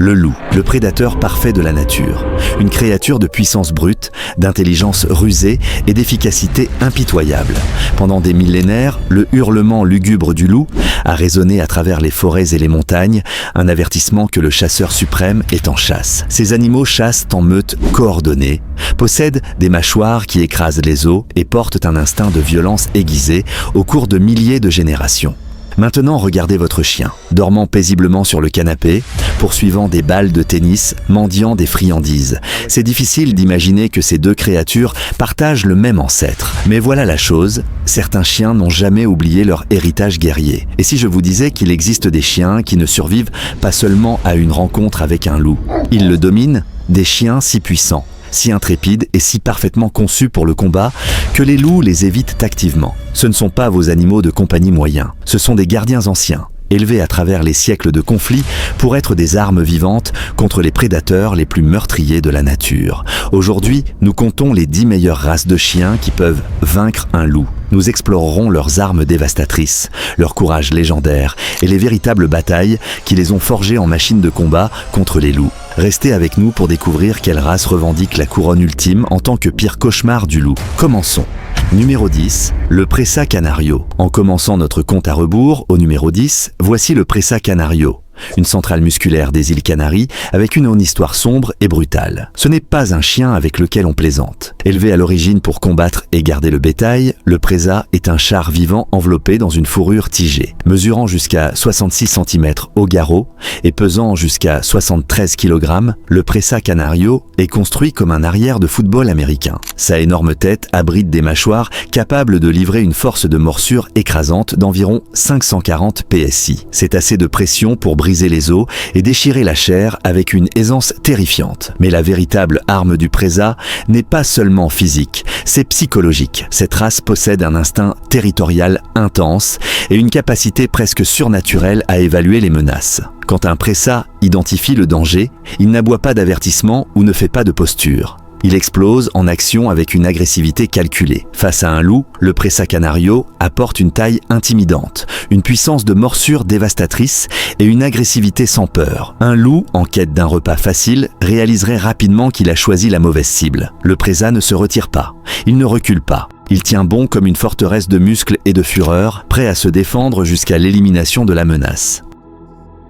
Le loup, le prédateur parfait de la nature. Une créature de puissance brute, d'intelligence rusée et d'efficacité impitoyable. Pendant des millénaires, le hurlement lugubre du loup a résonné à travers les forêts et les montagnes, un avertissement que le chasseur suprême est en chasse. Ces animaux chassent en meute coordonnée, possèdent des mâchoires qui écrasent les os et portent un instinct de violence aiguisé au cours de milliers de générations. Maintenant, regardez votre chien, dormant paisiblement sur le canapé, poursuivant des balles de tennis, mendiant des friandises. C'est difficile d'imaginer que ces deux créatures partagent le même ancêtre. Mais voilà la chose, certains chiens n'ont jamais oublié leur héritage guerrier. Et si je vous disais qu'il existe des chiens qui ne survivent pas seulement à une rencontre avec un loup, ils le dominent, des chiens si puissants, si intrépides et si parfaitement conçus pour le combat que les loups les évitent activement. Ce ne sont pas vos animaux de compagnie moyens, ce sont des gardiens anciens, élevés à travers les siècles de conflits pour être des armes vivantes contre les prédateurs les plus meurtriers de la nature. Aujourd'hui, nous comptons les 10 meilleures races de chiens qui peuvent vaincre un loup. Nous explorerons leurs armes dévastatrices, leur courage légendaire et les véritables batailles qui les ont forgés en machines de combat contre les loups. Restez avec nous pour découvrir quelle race revendique la couronne ultime en tant que pire cauchemar du loup. Commençons. Numéro 10, le Presa Canario. En commençant notre compte à rebours, au numéro 10, voici le Presa Canario. Une centrale musculaire des îles Canaries avec une histoire sombre et brutale. Ce n'est pas un chien avec lequel on plaisante. Élevé à l'origine pour combattre et garder le bétail, le Presa est un char vivant enveloppé dans une fourrure tigée. Mesurant jusqu'à 66 cm au garrot et pesant jusqu'à 73 kg, le Presa Canario est construit comme un arrière de football américain. Sa énorme tête abrite des mâchoires capables de livrer une force de morsure écrasante d'environ 540 PSI. C'est assez de pression pour briser les os et déchirer la chair avec une aisance terrifiante. Mais la véritable arme du Presa n'est pas seulement physique, c'est psychologique. Cette race possède un instinct territorial intense et une capacité presque surnaturelle à évaluer les menaces. Quand un Presa identifie le danger, il n'aboie pas d'avertissement ou ne fait pas de posture. Il explose en action avec une agressivité calculée. Face à un loup, le Presa Canario apporte une taille intimidante, une puissance de morsure dévastatrice et une agressivité sans peur. Un loup, en quête d'un repas facile, réaliserait rapidement qu'il a choisi la mauvaise cible. Le Presa ne se retire pas, il ne recule pas. Il tient bon comme une forteresse de muscles et de fureur, prêt à se défendre jusqu'à l'élimination de la menace.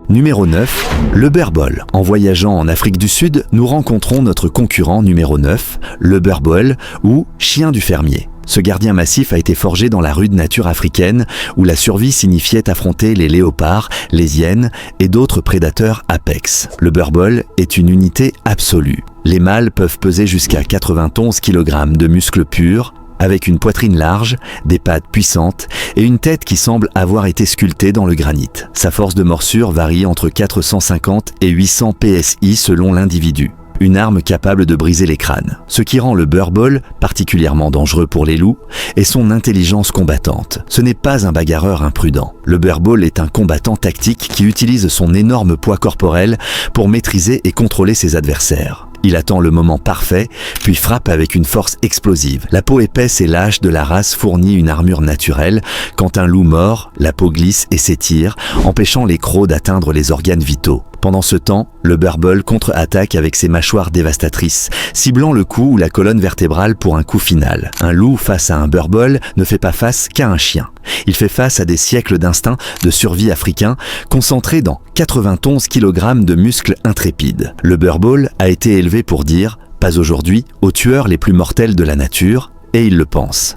Numéro 9, le Boerboel. En voyageant en Afrique du Sud, nous rencontrons notre concurrent numéro 9, le Boerboel ou chien du fermier. Ce gardien massif a été forgé dans la rude nature africaine où la survie signifiait affronter les léopards, les hyènes et d'autres prédateurs apex. Le Boerboel est une unité absolue. Les mâles peuvent peser jusqu'à 91 kg de muscles purs, avec une poitrine large, des pattes puissantes et une tête qui semble avoir été sculptée dans le granit. Sa force de morsure varie entre 450 et 800 PSI selon l'individu. Une arme capable de briser les crânes. Ce qui rend le Boerboel particulièrement dangereux pour les loups est son intelligence combattante. Ce n'est pas un bagarreur imprudent. Le Boerboel est un combattant tactique qui utilise son énorme poids corporel pour maîtriser et contrôler ses adversaires. Il attend le moment parfait, puis frappe avec une force explosive. La peau épaisse et lâche de la race fournit une armure naturelle. Quand un loup mord, la peau glisse et s'étire, empêchant les crocs d'atteindre les organes vitaux. Pendant ce temps, le Boerboel contre-attaque avec ses mâchoires dévastatrices, ciblant le cou ou la colonne vertébrale pour un coup final. Un loup face à un Boerboel ne fait pas face qu'à un chien. Il fait face à des siècles d'instinct de survie africain concentrés dans 91 kg de muscles intrépides. Le Boerboel a été élevé pour dire « pas aujourd'hui » aux tueurs les plus mortels de la nature, et il le pense.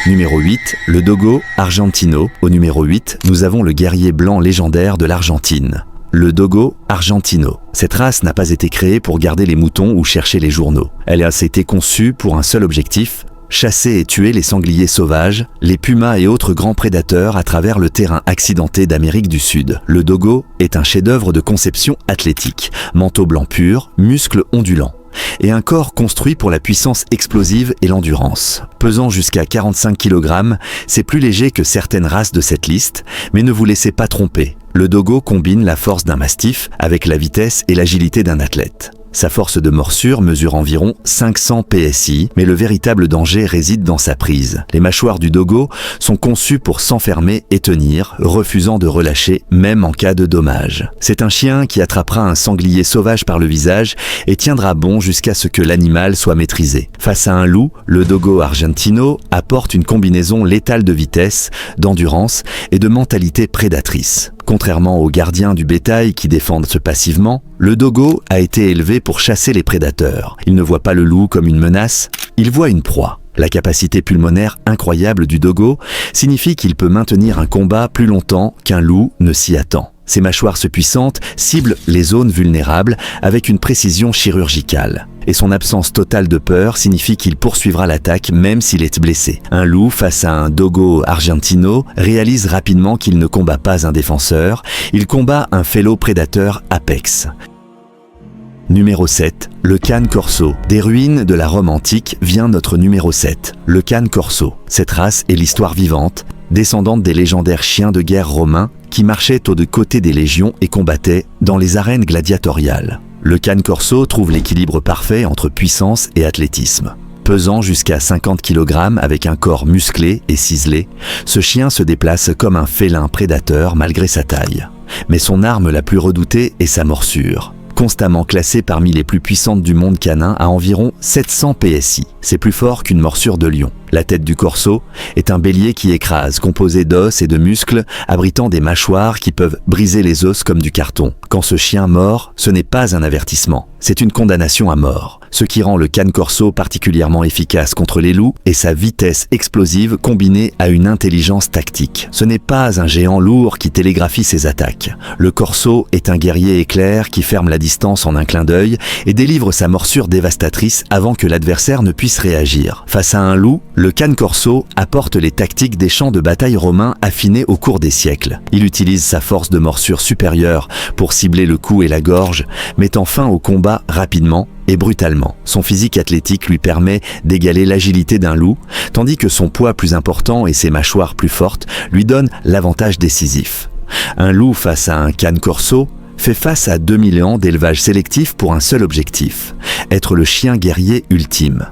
Numéro 8, le Dogo Argentino. Au numéro 8, nous avons le guerrier blanc légendaire de l'Argentine, le Dogo Argentino. Cette race n'a pas été créée pour garder les moutons ou chercher les journaux. Elle a été conçue pour un seul objectif, chasser et tuer les sangliers sauvages, les pumas et autres grands prédateurs à travers le terrain accidenté d'Amérique du Sud. Le Dogo est un chef-d'œuvre de conception athlétique, manteau blanc pur, muscles ondulants, et un corps construit pour la puissance explosive et l'endurance. Pesant jusqu'à 45 kg, c'est plus léger que certaines races de cette liste, mais ne vous laissez pas tromper. Le Dogo combine la force d'un mastif avec la vitesse et l'agilité d'un athlète. Sa force de morsure mesure environ 500 PSI, mais le véritable danger réside dans sa prise. Les mâchoires du dogo sont conçues pour s'enfermer et tenir, refusant de relâcher même en cas de dommage. C'est un chien qui attrapera un sanglier sauvage par le visage et tiendra bon jusqu'à ce que l'animal soit maîtrisé. Face à un loup, le dogo argentino apporte une combinaison létale de vitesse, d'endurance et de mentalité prédatrice. Contrairement aux gardiens du bétail qui défendent passivement, le dogo a été élevé pour chasser les prédateurs. Il ne voit pas le loup comme une menace, il voit une proie. La capacité pulmonaire incroyable du dogo signifie qu'il peut maintenir un combat plus longtemps qu'un loup ne s'y attend. Ses mâchoires puissantes ciblent les zones vulnérables avec une précision chirurgicale. Et son absence totale de peur signifie qu'il poursuivra l'attaque même s'il est blessé. Un loup face à un dogo argentino réalise rapidement qu'il ne combat pas un défenseur, il combat un fellow prédateur apex. Numéro 7, le cane corso. Des ruines de la Rome antique vient notre numéro 7, le cane corso. Cette race est l'histoire vivante, descendante des légendaires chiens de guerre romains qui marchaient aux deux côtés des légions et combattaient dans les arènes gladiatoriales. Le cane corso trouve l'équilibre parfait entre puissance et athlétisme. Pesant jusqu'à 50 kg avec un corps musclé et ciselé, ce chien se déplace comme un félin prédateur malgré sa taille. Mais son arme la plus redoutée est sa morsure. Constamment classée parmi les plus puissantes du monde canin à environ 700 PSI. C'est plus fort qu'une morsure de lion. La tête du corso est un bélier qui écrase, composé d'os et de muscles, abritant des mâchoires qui peuvent briser les os comme du carton. Quand ce chien mord, ce n'est pas un avertissement, c'est une condamnation à mort. Ce qui rend le cane corso particulièrement efficace contre les loups est sa vitesse explosive combinée à une intelligence tactique. Ce n'est pas un géant lourd qui télégraphie ses attaques. Le corso est un guerrier éclair qui ferme la distance en un clin d'œil et délivre sa morsure dévastatrice avant que l'adversaire ne puisse réagir. Face à un loup, le cane corso apporte les tactiques des champs de bataille romains affinés au cours des siècles. Il utilise sa force de morsure supérieure pour cibler le cou et la gorge, mettant fin au combat rapidement et brutalement. Son physique athlétique lui permet d'égaler l'agilité d'un loup, tandis que son poids plus important et ses mâchoires plus fortes lui donnent l'avantage décisif. Un loup face à un cane corso fait face à 2000 ans d'élevage sélectif pour un seul objectif, être le chien guerrier ultime.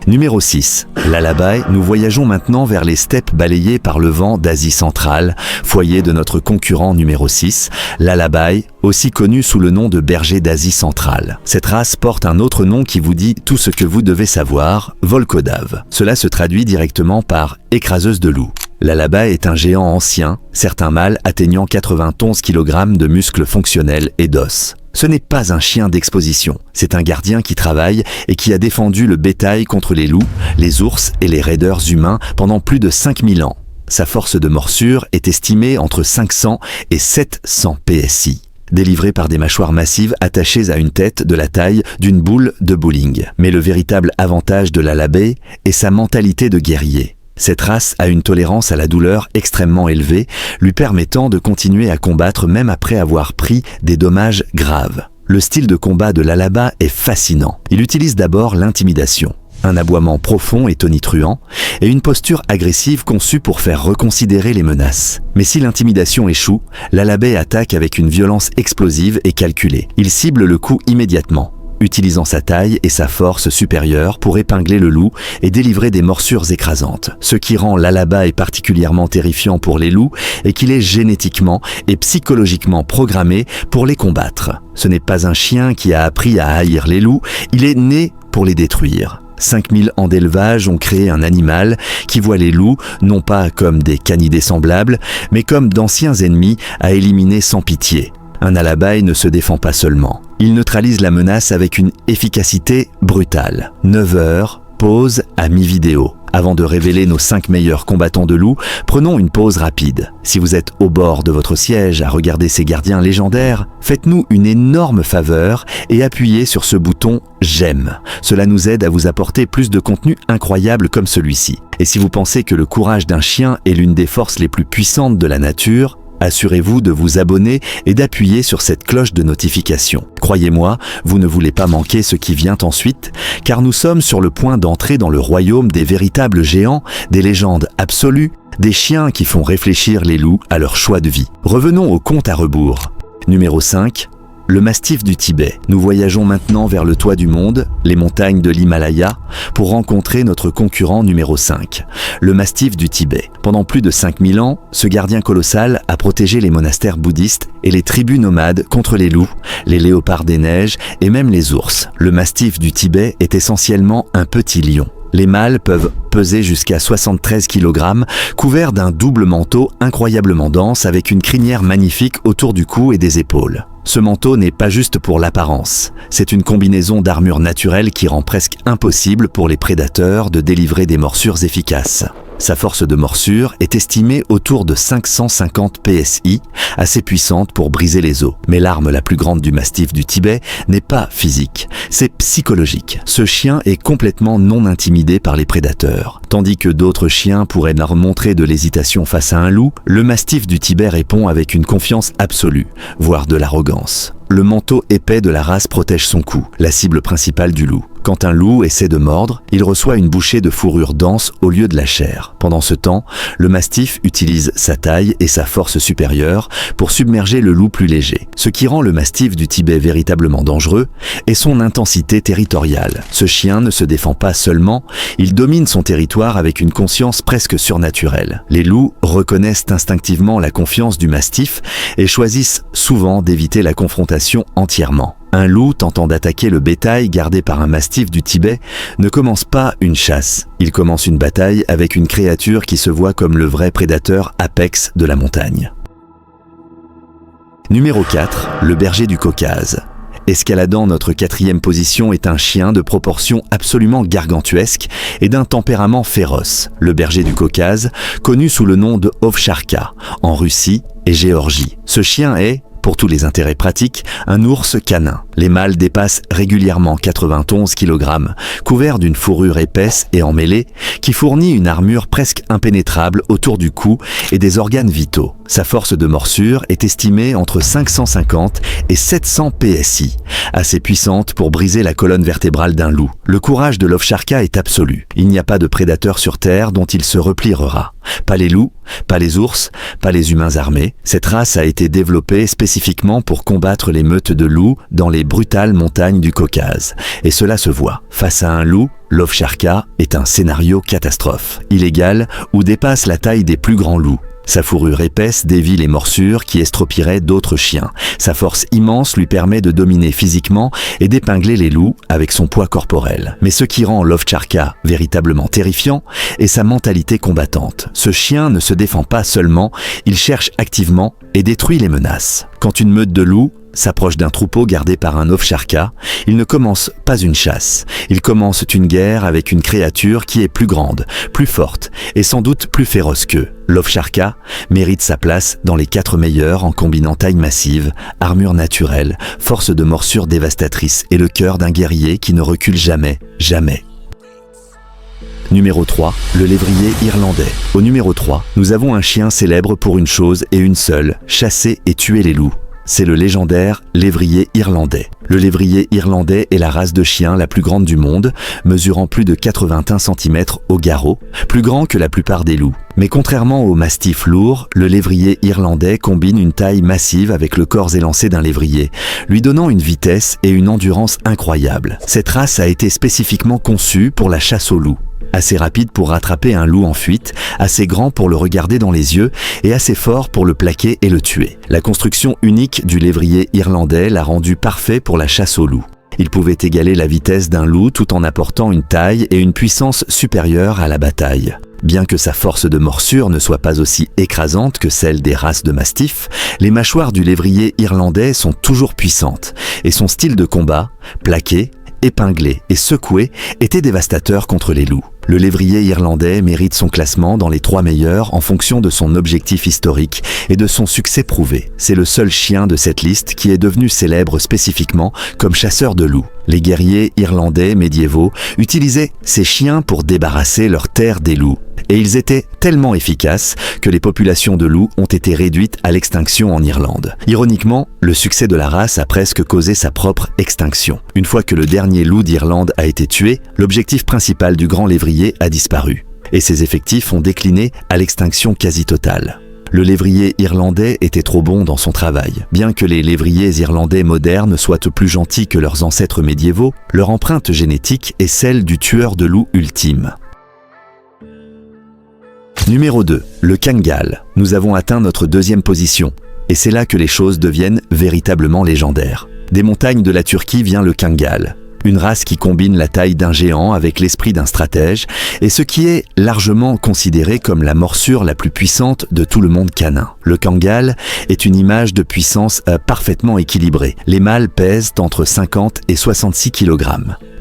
Numéro 6. L'Alabai, nous voyageons maintenant vers les steppes balayées par le vent d'Asie centrale, foyer de notre concurrent numéro 6, l'Alabai, aussi connu sous le nom de berger d'Asie centrale. Cette race porte un autre nom qui vous dit tout ce que vous devez savoir, Volkodave. Cela se traduit directement par écraseuse de loups. L'Alabai est un géant ancien, certains mâles atteignant 91 kg de muscles fonctionnels et d'os. Ce n'est pas un chien d'exposition, c'est un gardien qui travaille et qui a défendu le bétail contre les loups, les ours et les raideurs humains pendant plus de 5000 ans. Sa force de morsure est estimée entre 500 et 700 PSI. Délivré par des mâchoires massives attachées à une tête de la taille d'une boule de bowling. Mais le véritable avantage de l'Alabai est sa mentalité de guerrier. Cette race a une tolérance à la douleur extrêmement élevée, lui permettant de continuer à combattre même après avoir pris des dommages graves. Le style de combat de l'Alabai est fascinant. Il utilise d'abord l'intimidation, un aboiement profond et tonitruant, et une posture agressive conçue pour faire reconsidérer les menaces. Mais si l'intimidation échoue, l'Alabai attaque avec une violence explosive et calculée. Il cible le coup immédiatement, utilisant sa taille et sa force supérieure pour épingler le loup et délivrer des morsures écrasantes. Ce qui rend l'Alabai particulièrement terrifiant pour les loups est qu'il est génétiquement et psychologiquement programmé pour les combattre. Ce n'est pas un chien qui a appris à haïr les loups, il est né pour les détruire. 5000 ans d'élevage ont créé un animal qui voit les loups non pas comme des canidés semblables, mais comme d'anciens ennemis à éliminer sans pitié. Un Alabai ne se défend pas seulement. Il neutralise la menace avec une efficacité brutale. 9 heures, pause à mi-vidéo. Avant de révéler nos 5 meilleurs combattants de loups, prenons une pause rapide. Si vous êtes au bord de votre siège à regarder ces gardiens légendaires, faites-nous une énorme faveur et appuyez sur ce bouton « J'aime ». Cela nous aide à vous apporter plus de contenu incroyable comme celui-ci. Et si vous pensez que le courage d'un chien est l'une des forces les plus puissantes de la nature, assurez-vous de vous abonner et d'appuyer sur cette cloche de notification. Croyez-moi, vous ne voulez pas manquer ce qui vient ensuite, car nous sommes sur le point d'entrer dans le royaume des véritables géants, des légendes absolues, des chiens qui font réfléchir les loups à leur choix de vie. Revenons au compte à rebours. Numéro 5. le mastif du Tibet. Nous voyageons maintenant vers le toit du monde, les montagnes de l'Himalaya, pour rencontrer notre concurrent numéro 5, le mastif du Tibet. Pendant plus de 5000 ans, ce gardien colossal a protégé les monastères bouddhistes et les tribus nomades contre les loups, les léopards des neiges et même les ours. Le mastif du Tibet est essentiellement un petit lion. Les mâles peuvent peser jusqu'à 73 kg, couverts d'un double manteau incroyablement dense avec une crinière magnifique autour du cou et des épaules. Ce manteau n'est pas juste pour l'apparence, c'est une combinaison d'armure naturelle qui rend presque impossible pour les prédateurs de délivrer des morsures efficaces. Sa force de morsure est estimée autour de 550 PSI, assez puissante pour briser les os. Mais l'arme la plus grande du mastif du Tibet n'est pas physique, c'est psychologique. Ce chien est complètement non intimidé par les prédateurs. Tandis que d'autres chiens pourraient leur montrer de l'hésitation face à un loup, le mastif du Tibet répond avec une confiance absolue, voire de l'arrogance. Le manteau épais de la race protège son cou, la cible principale du loup. Quand un loup essaie de mordre, il reçoit une bouchée de fourrure dense au lieu de la chair. Pendant ce temps, le mastif utilise sa taille et sa force supérieure pour submerger le loup plus léger. Ce qui rend le mastif du Tibet véritablement dangereux est son intensité territoriale. Ce chien ne se défend pas seulement, il domine son territoire avec une conscience presque surnaturelle. Les loups reconnaissent instinctivement la confiance du mastif et choisissent souvent d'éviter la confrontation entièrement. Un loup tentant d'attaquer le bétail gardé par un mastif du Tibet ne commence pas une chasse. Il commence une bataille avec une créature qui se voit comme le vrai prédateur apex de la montagne. Numéro 4, le berger du Caucase. Escaladant notre 4e position est un chien de proportions absolument gargantuesques et d'un tempérament féroce. Le berger du Caucase, connu sous le nom de Ovcharka, en Russie et Géorgie. Ce chien est, pour tous les intérêts pratiques, un ours canin. Les mâles dépassent régulièrement 91 kg, couverts d'une fourrure épaisse et emmêlée qui fournit une armure presque impénétrable autour du cou et des organes vitaux. Sa force de morsure est estimée entre 550 et 700 PSI, assez puissante pour briser la colonne vertébrale d'un loup. Le courage de l'Ovcharka est absolu. Il n'y a pas de prédateur sur Terre dont il se repliera. Pas les loups, pas les ours, pas les humains armés. Cette race a été développée spécifiquement pour combattre les meutes de loups dans les brutales montagnes du Caucase. Et cela se voit. Face à un loup, l'Ovcharka est un scénario catastrophe, illégal ou dépasse la taille des plus grands loups. Sa fourrure épaisse dévie les morsures qui estropieraient d'autres chiens. Sa force immense lui permet de dominer physiquement et d'épingler les loups avec son poids corporel. Mais ce qui rend l'Ovcharka véritablement terrifiant est sa mentalité combattante. Ce chien ne se défend pas seulement, il cherche activement et détruit les menaces. Quand une meute de loups s'approche d'un troupeau gardé par un Ovcharka, il ne commence pas une chasse. Il commence une guerre avec une créature qui est plus grande, plus forte et sans doute plus féroce qu'eux. L'Ovcharka mérite sa place dans les 4 meilleurs en combinant taille massive, armure naturelle, force de morsure dévastatrice et le cœur d'un guerrier qui ne recule jamais, jamais. Numéro 3, le lévrier irlandais. Au numéro 3, nous avons un chien célèbre pour une chose et une seule, chasser et tuer les loups. C'est le légendaire lévrier irlandais. Le lévrier irlandais est la race de chien la plus grande du monde, mesurant plus de 81 cm au garrot, plus grand que la plupart des loups. Mais contrairement au mastif lourd, le lévrier irlandais combine une taille massive avec le corps élancé d'un lévrier, lui donnant une vitesse et une endurance incroyables. Cette race a été spécifiquement conçue pour la chasse au loup. Assez rapide pour rattraper un loup en fuite, assez grand pour le regarder dans les yeux et assez fort pour le plaquer et le tuer. La construction unique du lévrier irlandais l'a rendu parfait pour la chasse au loup. Il pouvait égaler la vitesse d'un loup tout en apportant une taille et une puissance supérieures à la bataille. Bien que sa force de morsure ne soit pas aussi écrasante que celle des races de mastifs, les mâchoires du lévrier irlandais sont toujours puissantes et son style de combat, plaqué, épinglé et secoué, était dévastateur contre les loups. Le lévrier irlandais mérite son classement dans les 3 meilleurs en fonction de son objectif historique et de son succès prouvé. C'est le seul chien de cette liste qui est devenu célèbre spécifiquement comme chasseur de loups. Les guerriers irlandais médiévaux utilisaient ces chiens pour débarrasser leurs terres des loups. Et ils étaient tellement efficaces que les populations de loups ont été réduites à l'extinction en Irlande. Ironiquement, le succès de la race a presque causé sa propre extinction. Une fois que le dernier loup d'Irlande a été tué, l'objectif principal du grand lévrier a disparu. Et ses effectifs ont décliné à l'extinction quasi totale. Le lévrier irlandais était trop bon dans son travail. Bien que les lévriers irlandais modernes soient plus gentils que leurs ancêtres médiévaux, leur empreinte génétique est celle du tueur de loups ultime. Numéro 2. Le Kangal. Nous avons atteint notre deuxième position. Et c'est là que les choses deviennent véritablement légendaires. Des montagnes de la Turquie vient le Kangal. Une race qui combine la taille d'un géant avec l'esprit d'un stratège, et ce qui est largement considéré comme la morsure la plus puissante de tout le monde canin. Le Kangal est une image de puissance parfaitement équilibrée. Les mâles pèsent entre 50 et 66 kg.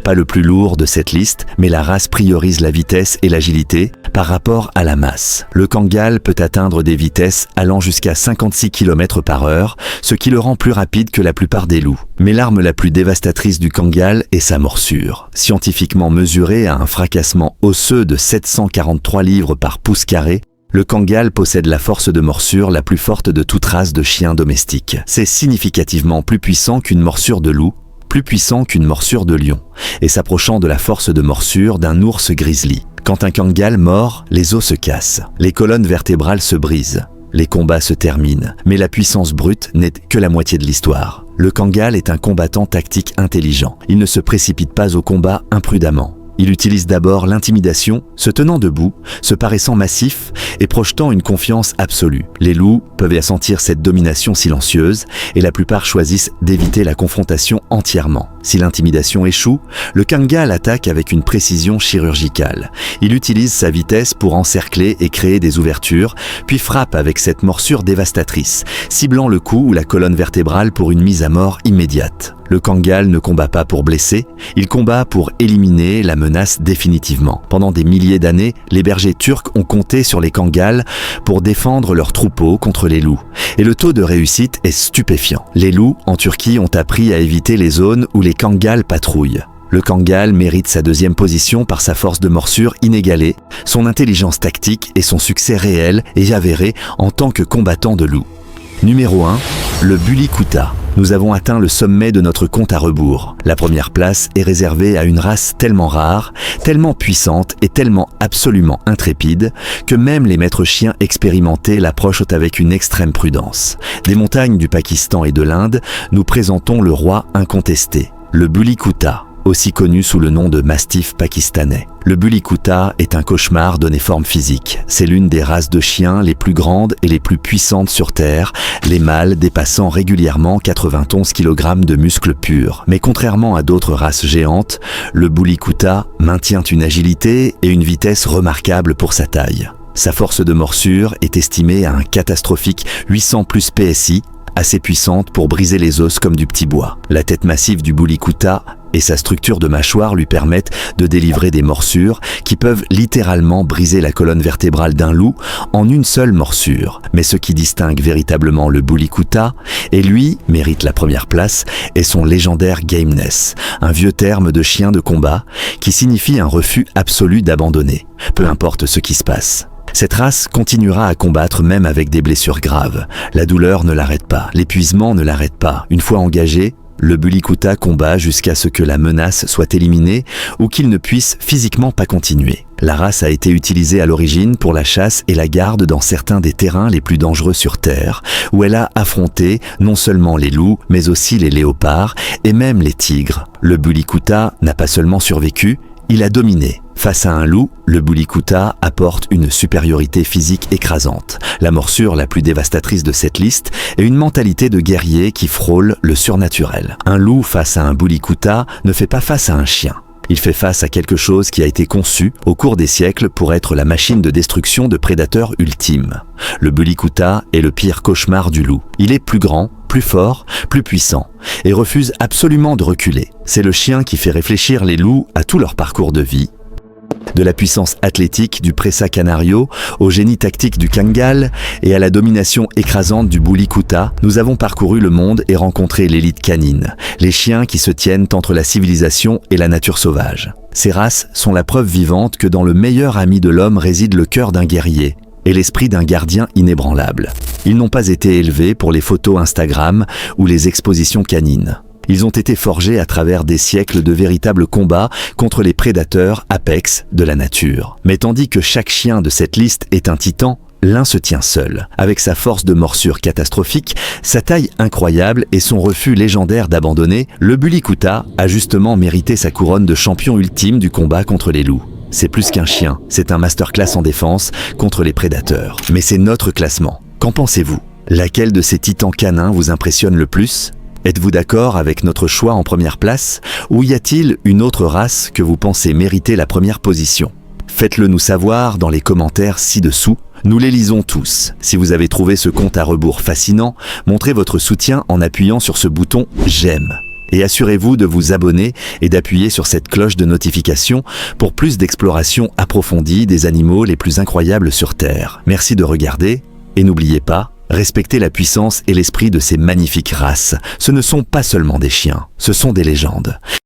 Pas le plus lourd de cette liste, mais la race priorise la vitesse et l'agilité par rapport à la masse. Le Kangal peut atteindre des vitesses allant jusqu'à 56 km/h, ce qui le rend plus rapide que la plupart des loups. Mais l'arme la plus dévastatrice du Kangal est sa morsure. Scientifiquement mesurée à un fracassement osseux de 743 livres par pouce carré, le Kangal possède la force de morsure la plus forte de toute race de chiens domestiques. C'est significativement plus puissant qu'une morsure de loup, plus puissant qu'une morsure de lion, et s'approchant de la force de morsure d'un ours grizzly. Quand un Kangal mord, les os se cassent, les colonnes vertébrales se brisent, les combats se terminent, mais la puissance brute n'est que la moitié de l'histoire. Le Kangal est un combattant tactique intelligent. Il ne se précipite pas au combat imprudemment. Il utilise d'abord l'intimidation, se tenant debout, se paraissant massif et projetant une confiance absolue. Les loups peuvent y sentir cette domination silencieuse et la plupart choisissent d'éviter la confrontation entièrement. Si l'intimidation échoue, le Kangal attaque avec une précision chirurgicale. Il utilise sa vitesse pour encercler et créer des ouvertures, puis frappe avec cette morsure dévastatrice, ciblant le cou ou la colonne vertébrale pour une mise à mort immédiate. Le Kangal ne combat pas pour blesser, il combat pour éliminer la menace définitivement. Pendant des milliers d'années, les bergers turcs ont compté sur les Kangals pour défendre leurs troupeaux contre les loups. Et le taux de réussite est stupéfiant. Les loups, en Turquie, ont appris à éviter les zones où les Kangals patrouillent. Le Kangal mérite sa deuxième position par sa force de morsure inégalée, son intelligence tactique et son succès réel et avéré en tant que combattant de loups. Numéro 1. Le Bulikuta. Nous avons atteint le sommet de notre compte à rebours. La première place est réservée à une race tellement rare, tellement puissante et tellement absolument intrépide que même les maîtres chiens expérimentés l'approchent avec une extrême prudence. Des montagnes du Pakistan et de l'Inde, nous présentons le roi incontesté, le Bulikuta, aussi connu sous le nom de mastif pakistanais. Le Bulikuta est un cauchemar donné forme physique. C'est l'une des races de chiens les plus grandes et les plus puissantes sur Terre, les mâles dépassant régulièrement 91 kg de muscles purs. Mais contrairement à d'autres races géantes, le Bulikuta maintient une agilité et une vitesse remarquables pour sa taille. Sa force de morsure est estimée à un catastrophique 800 plus PSI, assez puissante pour briser les os comme du petit bois. La tête massive du Bulikuta et sa structure de mâchoire lui permettent de délivrer des morsures qui peuvent littéralement briser la colonne vertébrale d'un loup en une seule morsure. Mais ce qui distingue véritablement le Bulikuta, et lui mérite la première place, est son légendaire gameness, un vieux terme de chien de combat qui signifie un refus absolu d'abandonner, peu importe ce qui se passe. Cette race continuera à combattre même avec des blessures graves. La douleur ne l'arrête pas, l'épuisement ne l'arrête pas. Une fois engagé, le Bulikuta combat jusqu'à ce que la menace soit éliminée ou qu'il ne puisse physiquement pas continuer. La race a été utilisée à l'origine pour la chasse et la garde dans certains des terrains les plus dangereux sur Terre, où elle a affronté non seulement les loups, mais aussi les léopards et même les tigres. Le Bulikuta n'a pas seulement survécu, il a dominé. Face à un loup, le Bulikuta apporte une supériorité physique écrasante. La morsure la plus dévastatrice de cette liste est une mentalité de guerrier qui frôle le surnaturel. Un loup face à un Bulikuta ne fait pas face à un chien. Il fait face à quelque chose qui a été conçu au cours des siècles pour être la machine de destruction de prédateurs ultime. Le Bulikuta est le pire cauchemar du loup. Il est plus grand, plus fort, plus puissant et refuse absolument de reculer. C'est le chien qui fait réfléchir les loups à tout leur parcours de vie. De la puissance athlétique du Presa Canario au génie tactique du Kangal et à la domination écrasante du Bulikuta, nous avons parcouru le monde et rencontré l'élite canine, les chiens qui se tiennent entre la civilisation et la nature sauvage. Ces races sont la preuve vivante que dans le meilleur ami de l'homme réside le cœur d'un guerrier et l'esprit d'un gardien inébranlable. Ils n'ont pas été élevés pour les photos Instagram ou les expositions canines. Ils ont été forgés à travers des siècles de véritables combats contre les prédateurs apex de la nature. Mais tandis que chaque chien de cette liste est un titan, l'un se tient seul. Avec sa force de morsure catastrophique, sa taille incroyable et son refus légendaire d'abandonner, le Bully Koota a justement mérité sa couronne de champion ultime du combat contre les loups. C'est plus qu'un chien, c'est un masterclass en défense contre les prédateurs. Mais c'est notre classement. Qu'en pensez-vous? Laquelle de ces titans canins vous impressionne le plus? Êtes-vous d'accord avec notre choix en première place? Ou y a-t-il une autre race que vous pensez mériter la première position? Faites-le nous savoir dans les commentaires ci-dessous. Nous les lisons tous. Si vous avez trouvé ce compte à rebours fascinant, montrez votre soutien en appuyant sur ce bouton « J'aime ». Et assurez-vous de vous abonner et d'appuyer sur cette cloche de notification pour plus d'exploration approfondie des animaux les plus incroyables sur Terre. Merci de regarder et n'oubliez pas, respectez la puissance et l'esprit de ces magnifiques races. Ce ne sont pas seulement des chiens, ce sont des légendes.